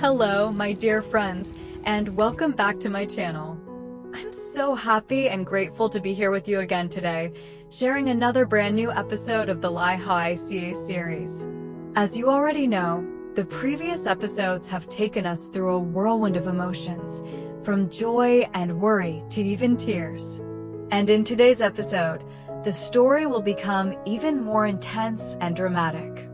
Hello, my dear friends, and welcome back to my channel. I'm so happy and grateful to be here with you again today, sharing another brand new episode of the Ly Hoai Ca series. As you already know, the previous episodes have taken us through a whirlwind of emotions, from joy and worry to even tears. And in today's episode, the story will become even more intense and dramatic.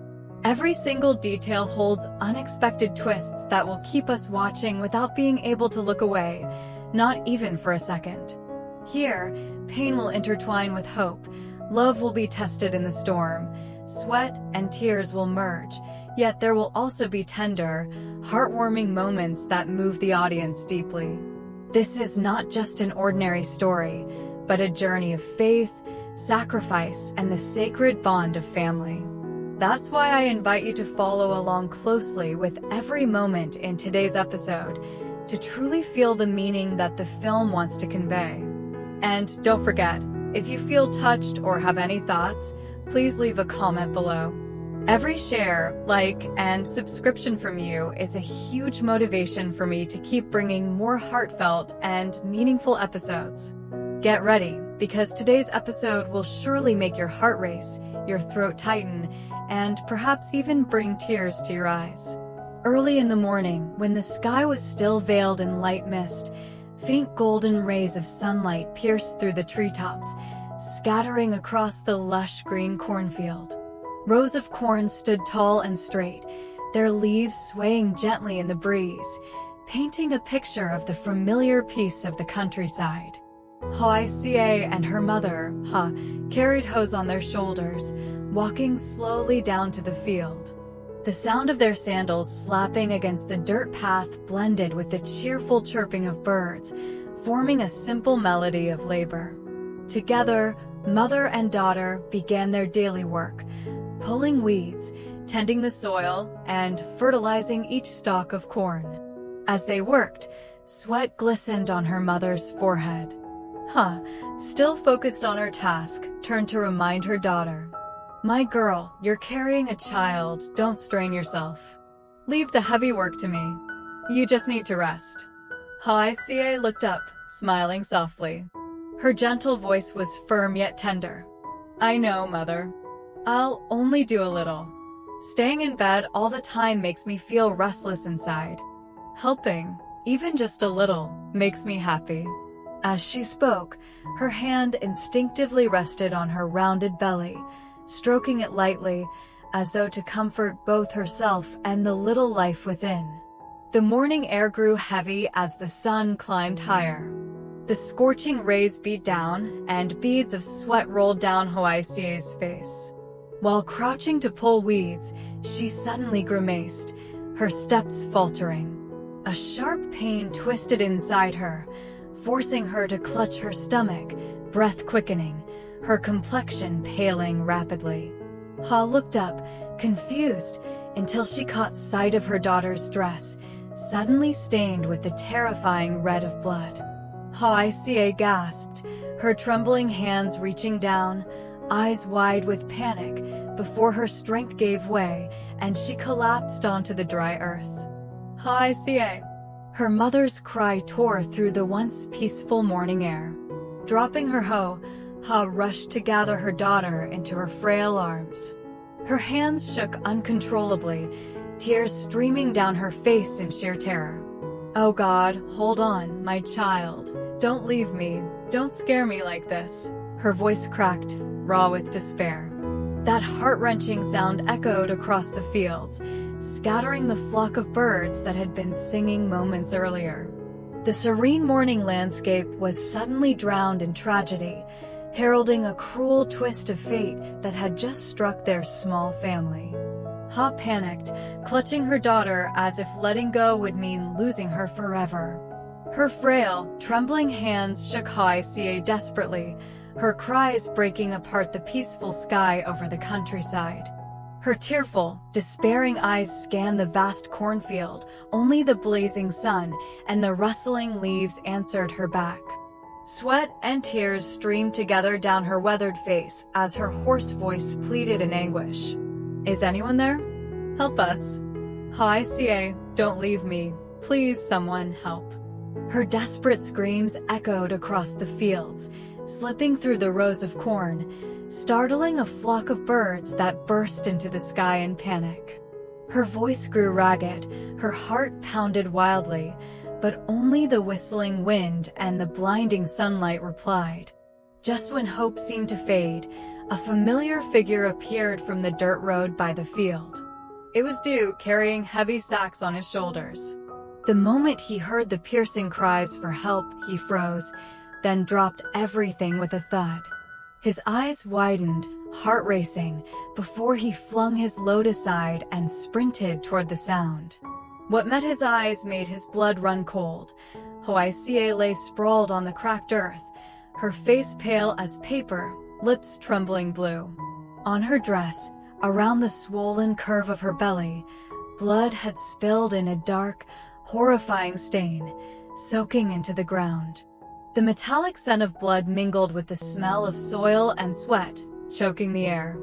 Every single detail holds unexpected twists that will keep us watching without being able to look away, not even for a second. Here, pain will intertwine with hope, love will be tested in the storm, sweat and tears will merge, yet there will also be tender, heartwarming moments that move the audience deeply. This is not just an ordinary story, but a journey of faith, sacrifice, and the sacred bond of family. That's why I invite you to follow along closely with every moment in today's episode to truly feel the meaning that the film wants to convey. And don't forget, if you feel touched or have any thoughts, please leave a comment below. Every share, like, and subscription from you is a huge motivation for me to keep bringing more heartfelt and meaningful episodes. Get ready, because today's episode will surely make your heart race, your throat tighten, and perhaps even bring tears to your eyes. Early in the morning, when the sky was still veiled in light mist, faint golden rays of sunlight pierced through the treetops, scattering across the lush green cornfield. Rows of corn stood tall and straight, their leaves swaying gently in the breeze, painting a picture of the familiar peace of the countryside. Hoai Ca and her mother, Ha, carried hoes on their shoulders, walking slowly down to the field. The sound of their sandals slapping against the dirt path blended with the cheerful chirping of birds, forming a simple melody of labor. Together, mother and daughter began their daily work, pulling weeds, tending the soil, and fertilizing each stalk of corn. As they worked, sweat glistened on her mother's forehead. Ha, still focused on her task, turned to remind her daughter. "My girl, you're carrying a child, don't strain yourself. Leave the heavy work to me. You just need to rest." Hoai Ca looked up, smiling softly. Her gentle voice was firm yet tender. "I know, mother. I'll only do a little. Staying in bed all the time makes me feel restless inside. Helping, even just a little, makes me happy." As she spoke, her hand instinctively rested on her rounded belly, stroking it lightly, as though to comfort both herself and the little life within. The morning air grew heavy as the sun climbed higher. The scorching rays beat down, and beads of sweat rolled down Hoai Ca's face. While crouching to pull weeds, she suddenly grimaced, her steps faltering. A sharp pain twisted inside her, forcing her to clutch her stomach, breath quickening, her complexion paling rapidly. Ha looked up, confused, until she caught sight of her daughter's dress, suddenly stained with the terrifying red of blood. Hoai Ca gasped, her trembling hands reaching down, eyes wide with panic, before her strength gave way and she collapsed onto the dry earth. "Hoai Ca!" Her mother's cry tore through the once peaceful morning air. Dropping her hoe, Ha rushed to gather her daughter into her frail arms. Her hands shook uncontrollably, tears streaming down her face in sheer terror. "Oh God, hold on, my child. Don't leave me. Don't scare me like this." Her voice cracked, raw with despair. That heart-wrenching sound echoed across the fields, scattering the flock of birds that had been singing moments earlier. The serene morning landscape was suddenly drowned in tragedy, heralding a cruel twist of fate that had just struck their small family. Ha panicked, clutching her daughter as if letting go would mean losing her forever. Her frail, trembling hands shook Hoai Ca desperately, her cries breaking apart the peaceful sky over the countryside. Her tearful, despairing eyes scanned the vast cornfield, only the blazing sun and the rustling leaves answered her back. Sweat and tears streamed together down her weathered face as her hoarse voice pleaded in anguish. "Is anyone there? Help us." Hoai Ca, Don't leave me. Please, someone, help. Her desperate screams echoed across the fields, slipping through the rows of corn, startling a flock of birds that burst into the sky in panic. Her voice grew ragged, her heart pounded wildly, but only the whistling wind and the blinding sunlight replied. Just when hope seemed to fade, a familiar figure appeared from the dirt road by the field. It was Duke, carrying heavy sacks on his shoulders. The moment he heard the piercing cries for help, he froze, then dropped everything with a thud. His eyes widened, heart racing, before he flung his load aside and sprinted toward the sound. What met his eyes made his blood run cold. Hoai Ca lay sprawled on the cracked earth, her face pale as paper, lips trembling blue. On her dress, around the swollen curve of her belly, blood had spilled in a dark, horrifying stain, soaking into the ground. The metallic scent of blood mingled with the smell of soil and sweat, choking the air.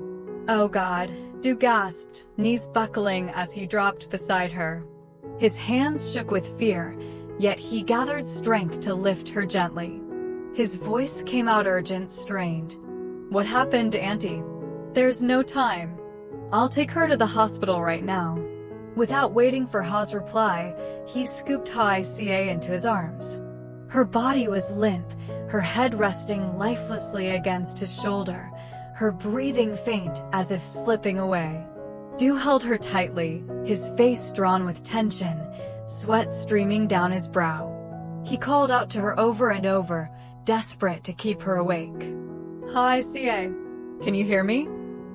"Oh God," Duke gasped, knees buckling as he dropped beside her. His hands shook with fear, yet he gathered strength to lift her gently. His voice came out urgent, strained. "What happened, Auntie?" "There's no time. I'll take her to the hospital right now." Without waiting for Ha's reply, he scooped Hoai Ca into his arms. Her body was limp, her head resting lifelessly against his shoulder, her breathing faint as if slipping away. Du held her tightly, his face drawn with tension, sweat streaming down his brow. He called out to her over and over, desperate to keep her awake. "Hoai Ca, can you hear me?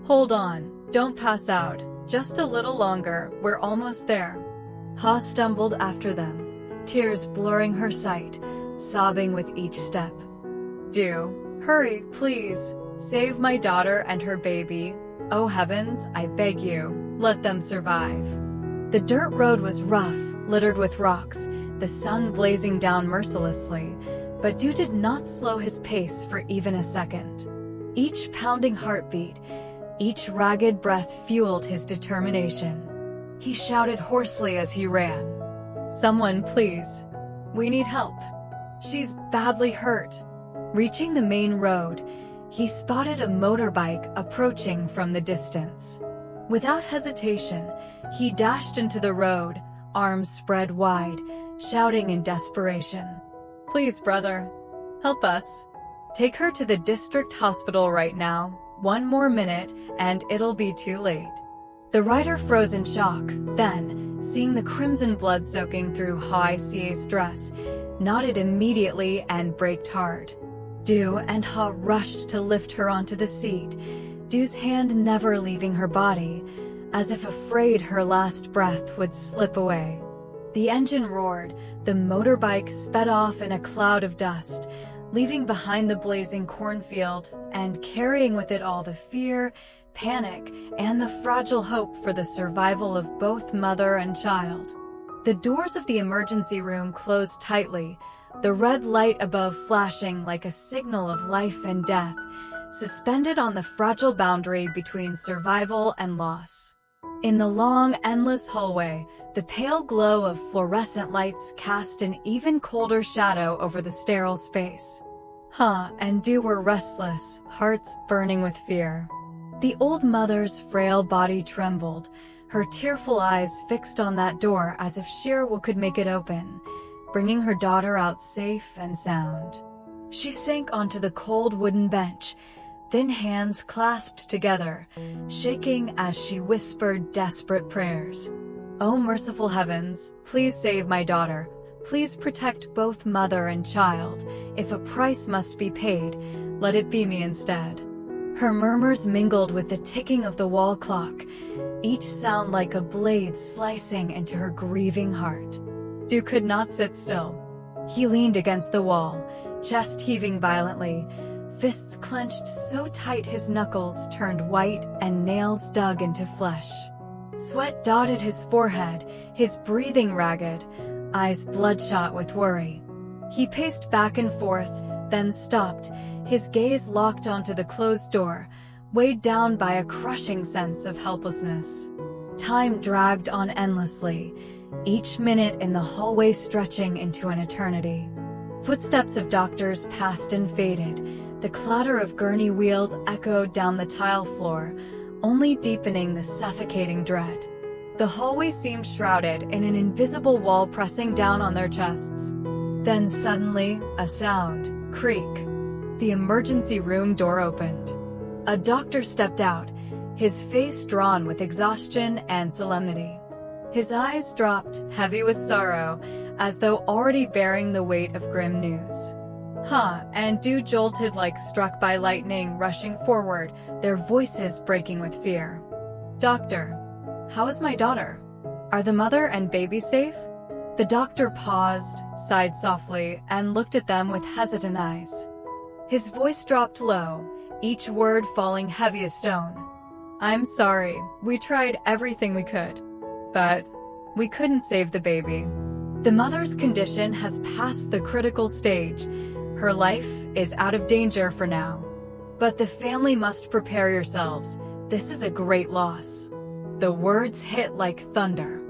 Hold on, don't pass out. Just a little longer, we're almost there." Ha stumbled after them, tears blurring her sight, sobbing with each step. "Du, hurry, please. Save my daughter and her baby. Oh heavens, I beg you, let them survive." The dirt road was rough, littered with rocks, the sun blazing down mercilessly, but Du did not slow his pace for even a second. Each pounding heartbeat, each ragged breath fueled his determination. He shouted hoarsely as he ran. "Someone, please. We need help. She's badly hurt." Reaching the main road, he spotted a motorbike approaching from the distance. Without hesitation, he dashed into the road, arms spread wide, shouting in desperation. "Please, brother, help us. Take her to the district hospital right now. One more minute, and it'll be too late." The rider froze in shock, then, seeing the crimson blood soaking through Hoai Ca's dress, nodded immediately and braked hard. Du and Ha rushed to lift her onto the seat, Du's hand never leaving her body, as if afraid her last breath would slip away. The engine roared, the motorbike sped off in a cloud of dust, leaving behind the blazing cornfield and carrying with it all the fear, panic, and the fragile hope for the survival of both mother and child. The doors of the emergency room closed tightly, the red light above flashing like a signal of life and death, suspended on the fragile boundary between survival and loss. In the long, endless hallway, the pale glow of fluorescent lights cast an even colder shadow over the sterile space. Ha and Du were restless, hearts burning with fear. The old mother's frail body trembled, her tearful eyes fixed on that door as if sheer will could make it open, bringing her daughter out safe and sound. She sank onto the cold wooden bench, thin hands clasped together, shaking as she whispered desperate prayers. "Oh merciful heavens, please save my daughter. Please protect both mother and child. If a price must be paid, let it be me instead." Her murmurs mingled with the ticking of the wall clock, each sound like a blade slicing into her grieving heart. Du could not sit still. He leaned against the wall, chest heaving violently, fists clenched so tight his knuckles turned white and nails dug into flesh. Sweat dotted his forehead, his breathing ragged, eyes bloodshot with worry. He paced back and forth, then stopped, his gaze locked onto the closed door, weighed down by a crushing sense of helplessness. Time dragged on endlessly, each minute in the hallway stretching into an eternity. Footsteps of doctors passed and faded. The clatter of gurney wheels echoed down the tile floor, only deepening the suffocating dread. The hallway seemed shrouded in an invisible wall pressing down on their chests. Then suddenly, a sound, creak. The emergency room door opened. A doctor stepped out, his face drawn with exhaustion and solemnity. His eyes dropped, heavy with sorrow, as though already bearing the weight of grim news. And Dew jolted like struck by lightning, rushing forward, their voices breaking with fear. "Doctor, how is my daughter? Are the mother and baby safe?" The doctor paused, sighed softly, and looked at them with hesitant eyes. His voice dropped low, each word falling heavy as stone. "I'm sorry, we tried everything we could. But we couldn't save the baby. The mother's condition has passed the critical stage. Her life is out of danger for now. But the family must prepare yourselves. This is a great loss." The words hit like thunder.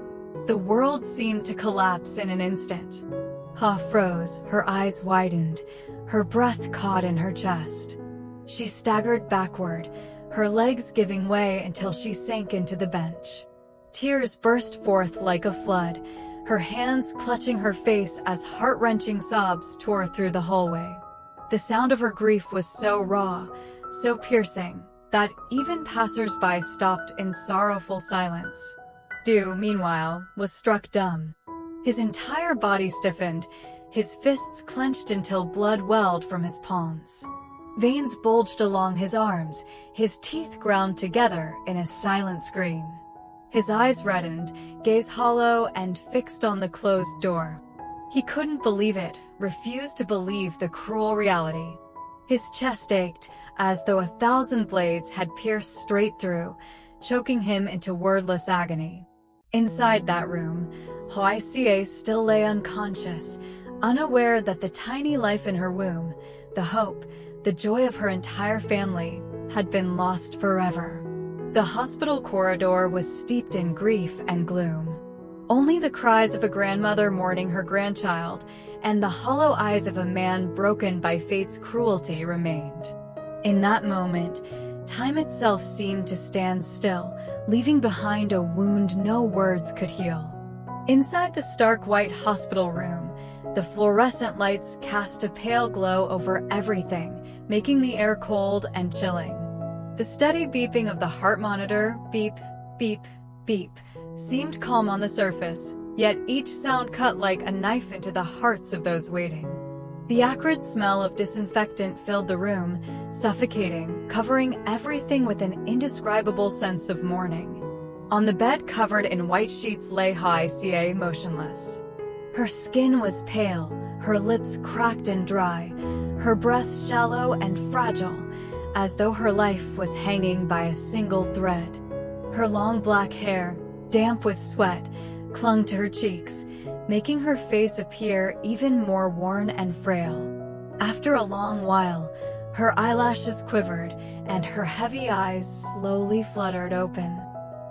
The world seemed to collapse in an instant. Ha froze, her eyes widened, her breath caught in her chest. She staggered backward, her legs giving way until she sank into the bench. Tears burst forth like a flood, her hands clutching her face as heart-wrenching sobs tore through the hallway. The sound of her grief was so raw, so piercing, that even passers-by stopped in sorrowful silence. Dew, meanwhile, was struck dumb. His entire body stiffened, his fists clenched until blood welled from his palms. Veins bulged along his arms, his teeth ground together in a silent scream. His eyes reddened, gaze hollow and fixed on the closed door. He couldn't believe it, refused to believe the cruel reality. His chest ached, as though 1,000 blades had pierced straight through, choking him into wordless agony. Inside that room, Hoai Ca still lay unconscious, unaware that the tiny life in her womb, the hope, the joy of her entire family, had been lost forever. The hospital corridor was steeped in grief and gloom. Only the cries of a grandmother mourning her grandchild and the hollow eyes of a man broken by fate's cruelty remained. In that moment, time itself seemed to stand still, leaving behind a wound no words could heal. Inside the stark white hospital room, the fluorescent lights cast a pale glow over everything, making the air cold and chilling. The steady beeping of the heart monitor, beep, beep, beep, seemed calm on the surface, yet each sound cut like a knife into the hearts of those waiting. The acrid smell of disinfectant filled the room, suffocating, covering everything with an indescribable sense of mourning. On the bed covered in white sheets lay Hoai Ca motionless. Her skin was pale, her lips cracked and dry, her breath shallow and fragile, as though her life was hanging by a single thread. Her long black hair, damp with sweat, clung to her cheeks, making her face appear even more worn and frail. After a long while, her eyelashes quivered, and her heavy eyes slowly fluttered open.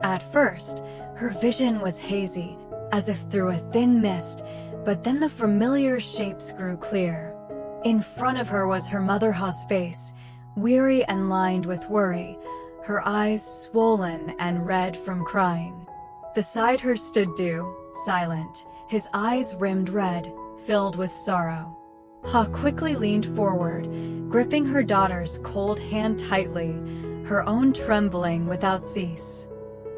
At first, her vision was hazy, as if through a thin mist, but then the familiar shapes grew clear. In front of her was her mother Ha's face, weary and lined with worry, her eyes swollen and red from crying. Beside her stood Dew, silent, his eyes rimmed red, filled with sorrow. Ha quickly leaned forward, gripping her daughter's cold hand tightly, her own trembling without cease.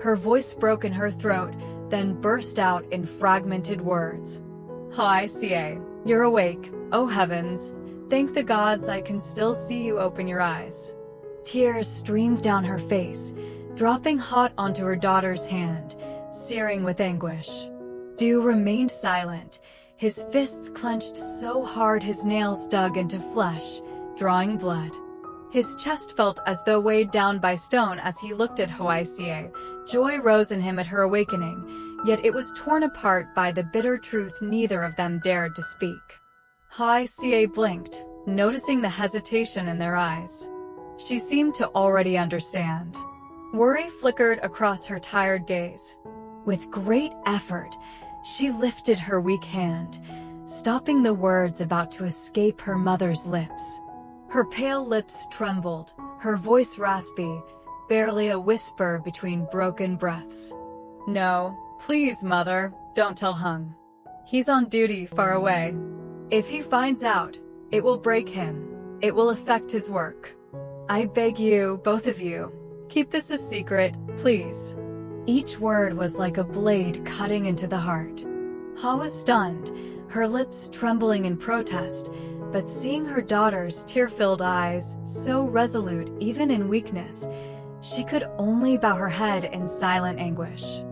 Her voice broke in her throat, then burst out in fragmented words. "Hoai Ca, you're awake, oh heavens. Thank the gods I can still see you open your eyes." Tears streamed down her face, dropping hot onto her daughter's hand, searing with anguish. Dew remained silent, his fists clenched so hard his nails dug into flesh, drawing blood. His chest felt as though weighed down by stone as he looked at Hoai Ca. Joy rose in him at her awakening, yet it was torn apart by the bitter truth neither of them dared to speak. Hoai Ca blinked, noticing the hesitation in their eyes. She seemed to already understand. Worry flickered across her tired gaze. With great effort, She lifted her weak hand, stopping the words about to escape her mother's lips. Her pale lips trembled, her voice raspy, barely a whisper between broken breaths. "No, please, Mother, don't tell Hùng. He's on duty far away. If he finds out, it will break him. It will affect his work. I beg you, both of you, keep this a secret, please." Each word was like a blade cutting into the heart. Ha was stunned, her lips trembling in protest, but seeing her daughter's tear-filled eyes, so resolute even in weakness, she could only bow her head in silent anguish.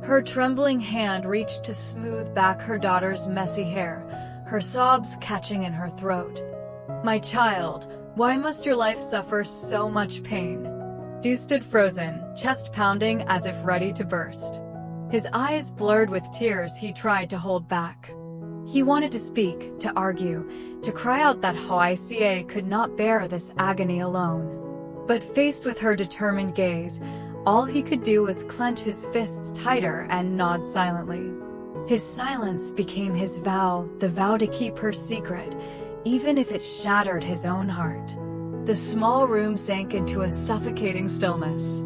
Her trembling hand reached to smooth back her daughter's messy hair, her sobs catching in her throat. "My child, why must your life suffer so much pain?" Du stood frozen, chest pounding as if ready to burst. His eyes blurred with tears he tried to hold back. He wanted to speak, to argue, to cry out that Hoai Ca could not bear this agony alone. But faced with her determined gaze, all he could do was clench his fists tighter and nod silently. His silence became his vow, the vow to keep her secret, even if it shattered his own heart. The small room sank into a suffocating stillness.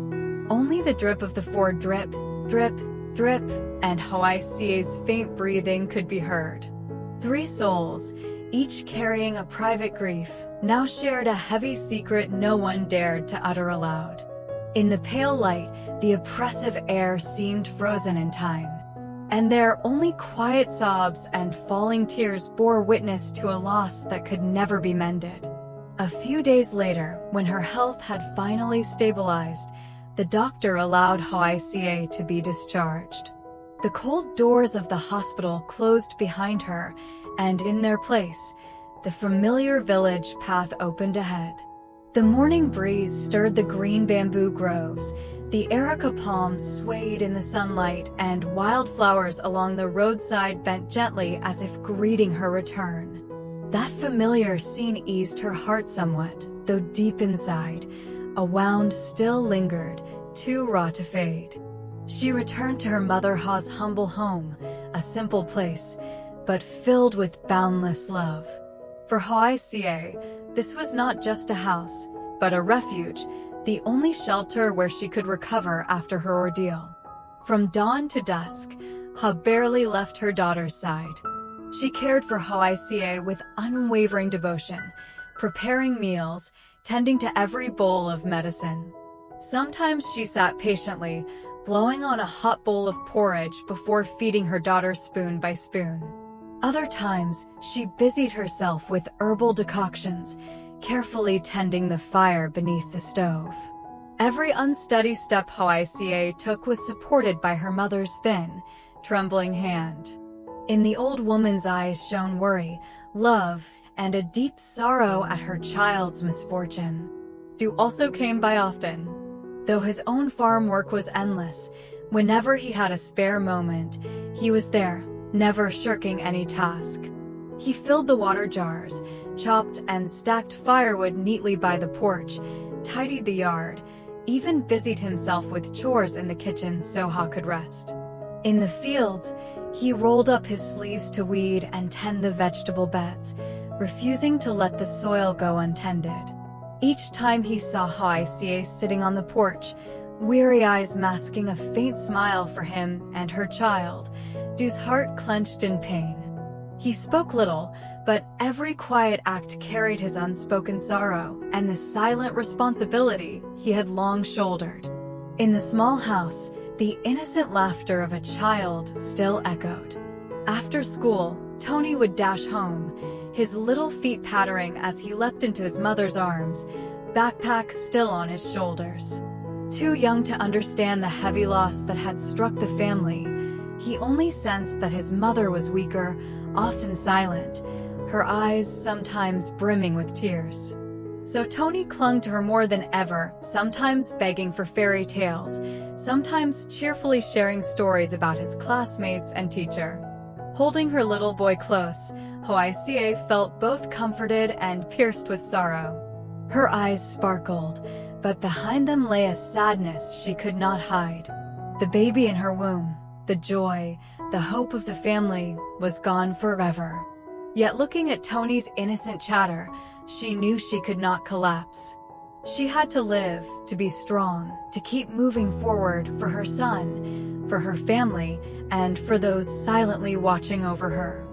Only the drip of the four drip, drip, drip, and Hoai Ca's faint breathing could be heard. 3 souls, each carrying a private grief, now shared a heavy secret no one dared to utter aloud. In the pale light, the oppressive air seemed frozen in time, and there only quiet sobs and falling tears bore witness to a loss that could never be mended. A few days later, when her health had finally stabilized, the doctor allowed Hoai Ca to be discharged. The cold doors of the hospital closed behind her, and in their place, the familiar village path opened ahead. The morning breeze stirred the green bamboo groves, the erica palms swayed in the sunlight, and wildflowers along the roadside bent gently as if greeting her return. That familiar scene eased her heart somewhat, though deep inside, a wound still lingered, too raw to fade. She returned to her mother Ha's humble home, a simple place, but filled with boundless love. For Hoai Ca, this was not just a house, but a refuge, the only shelter where she could recover after her ordeal. From dawn to dusk, Ha barely left her daughter's side. She cared for Hoai Ca with unwavering devotion, preparing meals, tending to every bowl of medicine. Sometimes she sat patiently, blowing on a hot bowl of porridge before feeding her daughter spoon by spoon. Other times, she busied herself with herbal decoctions, carefully tending the fire beneath the stove. Every unsteady step Hoai Ca took was supported by her mother's thin, trembling hand. In the old woman's eyes shone worry, love, and a deep sorrow at her child's misfortune. Du also came by often. Though his own farm work was endless, whenever he had a spare moment, he was there, never shirking any task. He filled the water jars, chopped and stacked firewood neatly by the porch, tidied the yard, even busied himself with chores in the kitchen so Ha could rest. In the fields, he rolled up his sleeves to weed and tend the vegetable beds, refusing to let the soil go untended. Each time he saw Hoai Ca sitting on the porch, weary eyes masking a faint smile for him and her child, Du's heart clenched in pain. He spoke little, but every quiet act carried his unspoken sorrow and the silent responsibility he had long shouldered. In the small house, the innocent laughter of a child still echoed. After school, Tony would dash home, his little feet pattering as he leapt into his mother's arms, backpack still on his shoulders. Too young to understand the heavy loss that had struck the family, he only sensed that his mother was weaker, often silent, her eyes sometimes brimming with tears. So Tony clung to her more than ever, sometimes begging for fairy tales, sometimes cheerfully sharing stories about his classmates and teacher. Holding her little boy close, Hoai Ca felt both comforted and pierced with sorrow. Her eyes sparkled, but behind them lay a sadness she could not hide. The baby in her womb, the joy, the hope of the family, was gone forever. Yet looking at Tony's innocent chatter, she knew she could not collapse. She had to live, to be strong, to keep moving forward for her son, for her family, and for those silently watching over her.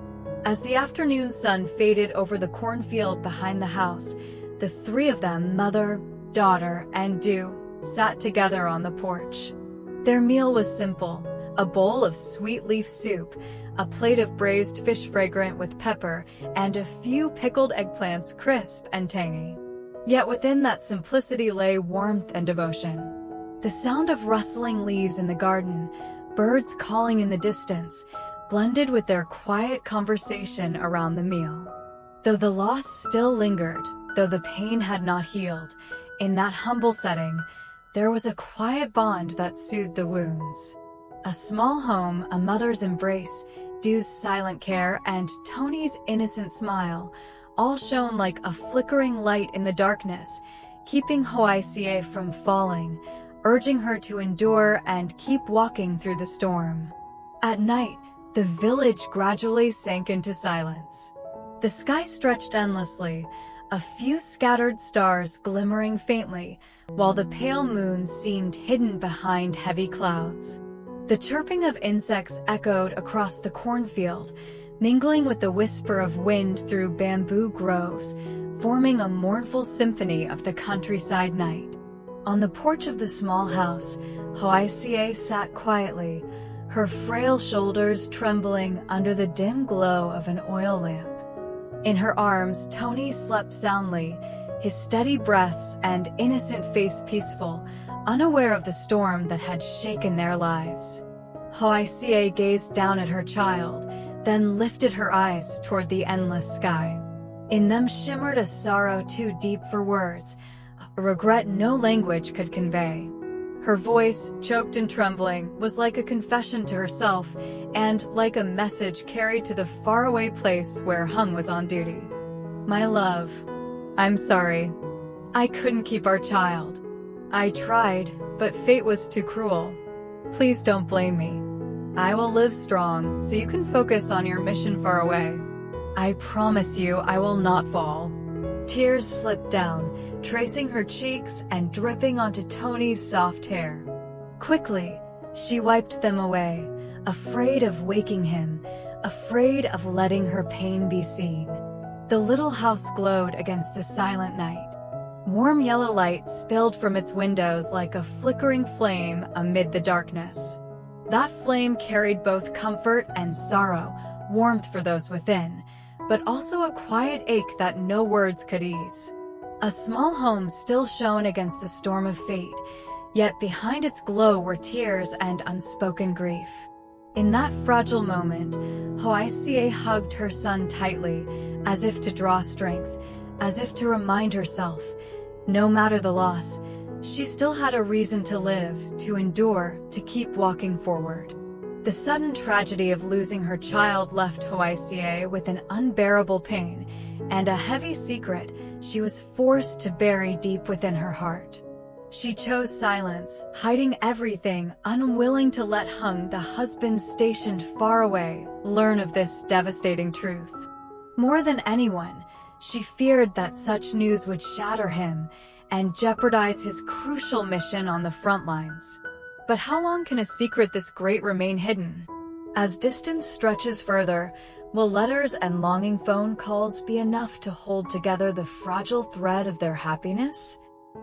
As the afternoon sun faded over the cornfield behind the house, the three of them, mother, daughter, and Dew, sat together on the porch. Their meal was simple: a bowl of sweet leaf soup, a plate of braised fish fragrant with pepper, and a few pickled eggplants crisp and tangy. Yet within that simplicity lay warmth and devotion. The sound of rustling leaves in the garden, birds calling in the distance, blended with their quiet conversation around the meal. Though the loss still lingered, though the pain had not healed, in that humble setting, there was a quiet bond that soothed the wounds. A small home, a mother's embrace, Dew's silent care, and Tony's innocent smile, all shone like a flickering light in the darkness, keeping Hoai Ca from falling, urging her to endure and keep walking through the storm. At night, the village gradually sank into silence. The sky stretched endlessly, a few scattered stars glimmering faintly, while the pale moon seemed hidden behind heavy clouds. The chirping of insects echoed across the cornfield, mingling with the whisper of wind through bamboo groves, forming a mournful symphony of the countryside night. On the porch of the small house, Hoai Ca sat quietly, her frail shoulders trembling under the dim glow of an oil lamp. In her arms, Tony slept soundly, his steady breaths and innocent face peaceful, unaware of the storm that had shaken their lives. Hoai Ca gazed down at her child, then lifted her eyes toward the endless sky. In them shimmered a sorrow too deep for words, a regret no language could convey. Her voice, choked and trembling, was like a confession to herself, and like a message carried to the faraway place where Hùng was on duty. "My love, I'm sorry. I couldn't keep our child. I tried, but fate was too cruel. Please don't blame me. I will live strong, so you can focus on your mission far away. I promise you I will not fall." Tears slipped down, tracing her cheeks and dripping onto Tony's soft hair. Quickly, she wiped them away, afraid of waking him, afraid of letting her pain be seen. The little house glowed against the silent night. Warm yellow light spilled from its windows like a flickering flame amid the darkness. That flame carried both comfort and sorrow, warmth for those within, but also a quiet ache that no words could ease. A small home still shone against the storm of fate, yet behind its glow were tears and unspoken grief. In that fragile moment, Hoai Ca hugged her son tightly, as if to draw strength, as if to remind herself, no matter the loss, she still had a reason to live, to endure, to keep walking forward. The sudden tragedy of losing her child left Hoai Ca with an unbearable pain, and a heavy secret she was forced to bury deep within her heart. She chose silence, hiding everything, unwilling to let Hùng, the husband stationed far away, learn of this devastating truth. More than anyone, she feared that such news would shatter him and jeopardize his crucial mission on the front lines. But how long can a secret this great remain hidden? As distance stretches further, will letters and longing phone calls be enough to hold together the fragile thread of their happiness?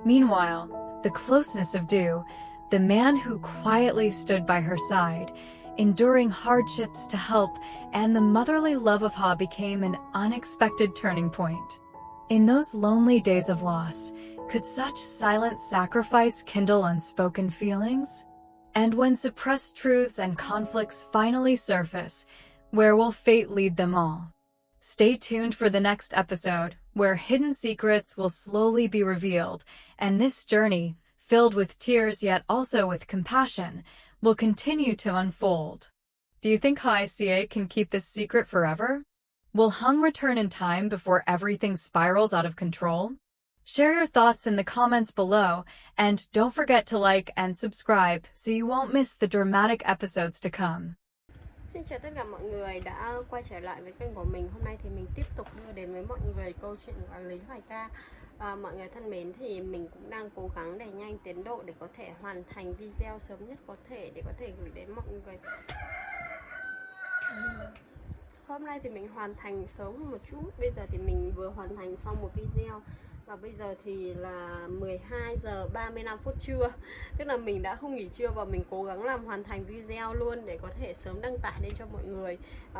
Meanwhile, the closeness of Dew, the man who quietly stood by her side, enduring hardships to help, and the motherly love of Ha became an unexpected turning point. In those lonely days of loss, could such silent sacrifice kindle unspoken feelings? And when suppressed truths and conflicts finally surface, where will fate lead them all? Stay tuned for the next episode, where hidden secrets will slowly be revealed, and this journey, filled with tears yet also with compassion, will continue to unfold. Do you think Hoai Ca can keep this secret forever? Will Hùng return in time before everything spirals out of control? Share your thoughts in the comments below, and don't forget to like and subscribe so you won't miss the dramatic episodes to come. Xin chào tất cả mọi người đã quay trở lại với kênh của mình. Hôm nay thì mình tiếp tục đưa đến với mọi người câu chuyện của Ly Hoai Ca. Mọi người thân mến, thì mình cũng đang cố gắng đẩy nhanh tiến độ để có thể hoàn thành video sớm nhất có thể để có thể gửi đến mọi người. Hôm nay thì mình hoàn thành sớm hơn một chút. Bây giờ thì mình vừa hoàn thành xong một video. Và bây giờ thì là 12 giờ 35 phút trưa. Tức là mình đã không nghỉ trưa và mình cố gắng làm hoàn thành video luôn để có thể sớm đăng tải lên cho mọi người.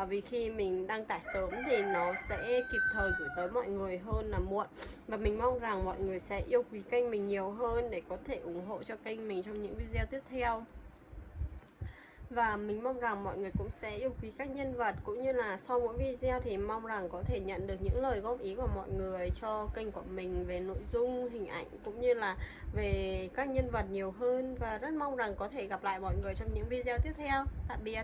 Vì khi mình đăng tải sớm thì nó sẽ kịp thời gửi tới mọi người hơn là muộn. Và mình mong rằng mọi người sẽ yêu quý kênh mình nhiều hơn để có thể ủng hộ cho kênh mình trong những video tiếp theo. Và mình mong rằng mọi người cũng sẽ yêu quý các nhân vật, cũng như là sau mỗi video thì mong rằng có thể nhận được những lời góp ý của mọi người cho kênh của mình về nội dung, hình ảnh cũng như là về các nhân vật nhiều hơn. Và rất mong rằng có thể gặp lại mọi người trong những video tiếp theo. Tạm biệt.